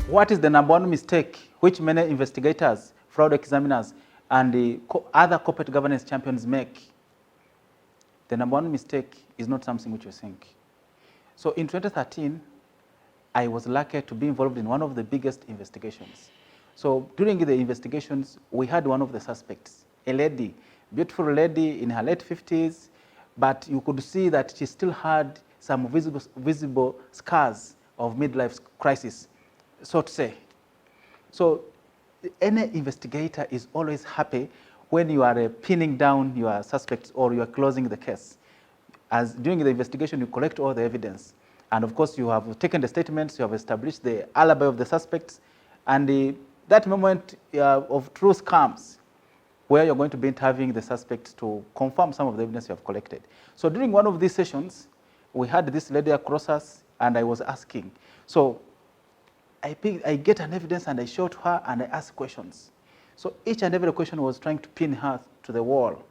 What is the number one mistake which many investigators, fraud examiners, and the other corporate governance champions make? The number one mistake is not something which you think. So in 2013, I was lucky to be involved in one of the biggest investigations. So during the investigations, we had one of the suspects, a lady, beautiful lady in her late 50s, but you could see that she still had some visible scars of midlife crisis, so to say. So any investigator is always happy when you are pinning down your suspects or you are closing the case. As during the investigation, you collect all the evidence. And of course, you have taken the statements, you have established the alibi of the suspects, and that moment of truth comes where you're going to be interviewing the suspects to confirm some of the evidence you have collected. So during one of these sessions, we had this lady across us, and I was asking. So I get an evidence, and I show to her, and I ask questions. So each and every question was trying to pin her to the wall,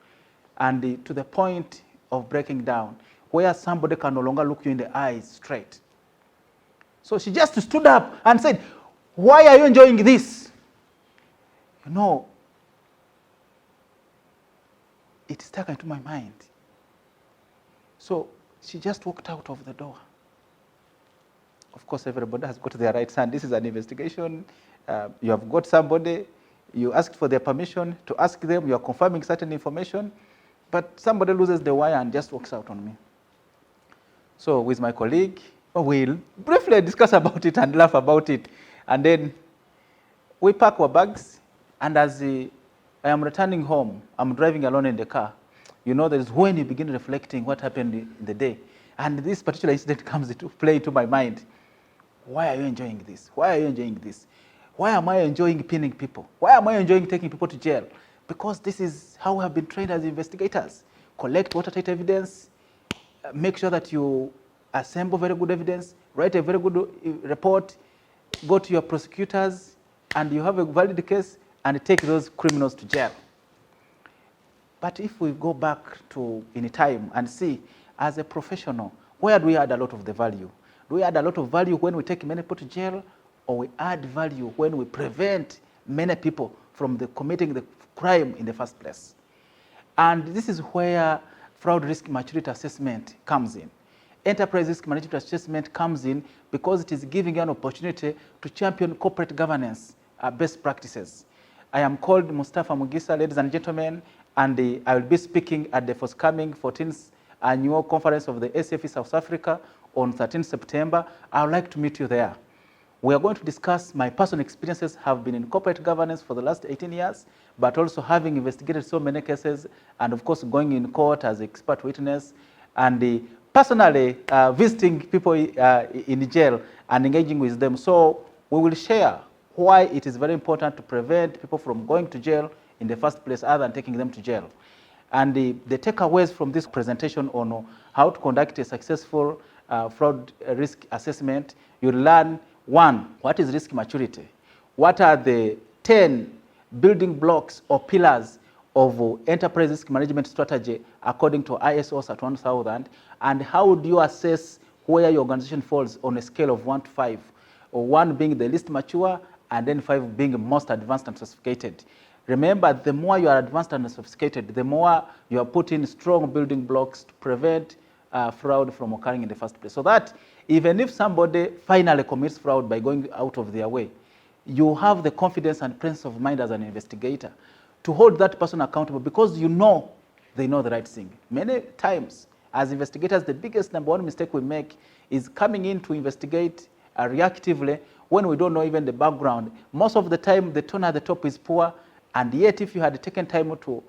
and to the point of breaking down, where somebody can no longer look you in the eyes straight. So she just stood up and said, "Why are you enjoying this?" You know, it stuck into my mind. So she just walked out of the door. Of course, everybody has got their rights, and this is an investigation. You have got somebody, you asked for their permission to ask them, you are confirming certain information, but somebody loses the wire and just walks out on me. So with my colleague, we'll briefly discuss about it and laugh about it. And then we pack our bags, and as I am returning home, I'm driving alone in the car. You know, there's when you begin reflecting what happened in the day. And this particular incident comes to play into my mind. Why are you enjoying this? Why are you enjoying this? Why am I enjoying pinning people? Why am I enjoying taking people to jail? Because this is how we have been trained as investigators. Collect watertight evidence, make sure that you assemble very good evidence, write a very good report, go to your prosecutors, and you have a valid case, and take those criminals to jail. But if we go back to in time and see, as a professional, where do we add a lot of the value? Do we add a lot of value when we take many people to jail, or we add value when we prevent many people from committing the crime in the first place? And this is where fraud risk maturity assessment comes in. Enterprise risk maturity assessment comes in because it is giving you an opportunity to champion corporate governance best practices. I am called Mustapha Mugisa, ladies and gentlemen, and I will be speaking at the forthcoming 14th annual conference of the ACFE South Africa on 13 September. I would like to meet you there. We are going to discuss my personal experiences. Have been in corporate governance for the last 18 years, but also having investigated so many cases, and of course going in court as expert witness, and personally visiting people in jail and engaging with them. So we will share why it is very important to prevent people from going to jail in the first place other than taking them to jail. And the takeaways from this presentation on how to conduct a successful fraud risk assessment, you learn, one, what is risk maturity? What are the 10 building blocks or pillars of enterprise risk management strategy according to ISO CERT 1000? And how do you assess where your organization falls on a scale of 1 to 5? Or 1 being the least mature, and then 5 being most advanced and sophisticated. Remember, the more you are advanced and sophisticated, the more you are putting strong building blocks to prevent fraud from occurring in the first place. So that even if somebody finally commits fraud by going out of their way, you have the confidence and presence of mind as an investigator to hold that person accountable, because you know they know the right thing. Many times, as investigators, the biggest number one mistake we make is coming in to investigate reactively when we don't know even the background. Most of the time, the tone at the top is poor, and yet if you had taken time to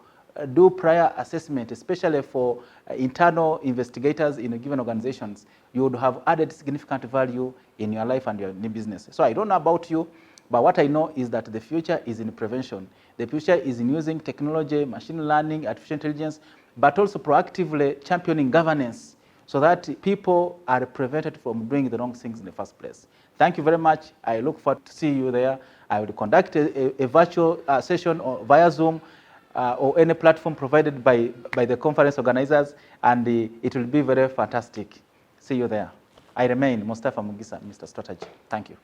do prior assessment, especially for internal investigators in given organizations, you would have added significant value in your life and your new business. So I don't know about you, but what I know is that the future is in prevention. The future is in using technology, machine learning, artificial intelligence, but also proactively championing governance so that people are prevented from doing the wrong things in the first place. Thank you very much. I look forward to see you there. I will conduct a virtual session or via Zoom or any platform provided by the conference organizers, and it will be very fantastic. See you there. I remain Mustapha Mugisa, Mr. Strategy. Thank you.